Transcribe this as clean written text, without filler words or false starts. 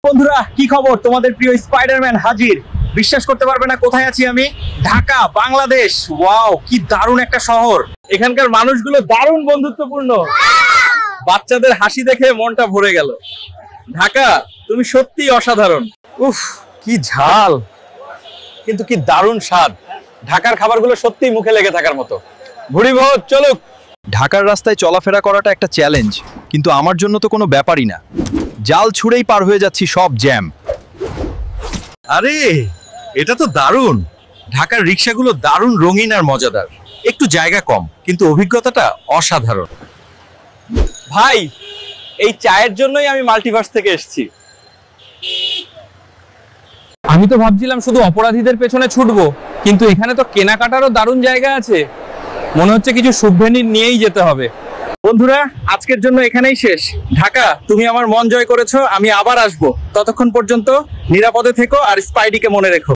বন্ধুরা, কি খবর? তোমাদের প্রিয় স্পাইডারম্যান হাজির। বিশ্বাস করতে পারবে না কোথায় আছি আমি। ঢাকা, বাংলাদেশ। ওয়াও, কি দারুণ একটা শহর। এখানকার মানুষগুলো দারুণ বন্ধুত্বপূর্ণ। বাচ্চাদের হাসি দেখে মনটা ভরে গেল। ঢাকা, তুমি সত্যিই অসাধারণ। উফ, কি ঝাল, কিন্তু কি দারুণ স্বাদ। ঢাকার খাবারগুলো সত্যিই মুখে লেগে থাকার মতো। ভুড়ি ভোজ চলুক। ঢাকার রাস্তায় চলাফেরা করাটা একটা চ্যালেঞ্জ, কিন্তু আমার জন্য তো কোনো ব্যাপারই না। জাল ছুঁড়েই পার হয়ে যাচ্ছি সব জ্যাম। আরে, এটা তো দারুণ। ঢাকার রিক্সাগুলো দারুণ রঙিন আর মজাদার। একটু জায়গা কম, কিন্তু অভিজ্ঞতাটা অসাধারণ। ভাই, এই চায়ের জন্যই আমি মাল্টিভার্স থেকে এসেছি। আমি তো ভাবছিলাম শুধু অপরাধীদের পেছনে ছুটবো, কিন্তু এখানে তো কেনাকাটারও দারুণ জায়গা আছে। মনে হচ্ছে কিছু সুভেনির নিয়েই যেতে হবে। বন্ধুরা, আজকের জন্য এখানেই শেষ। ঢাকা, তুমি আমার মন জয় করেছো, আমি আবার আসবো। ততক্ষণ পর্যন্ত নিরাপদে থেকো আর স্পাইডিকে মনে রেখো।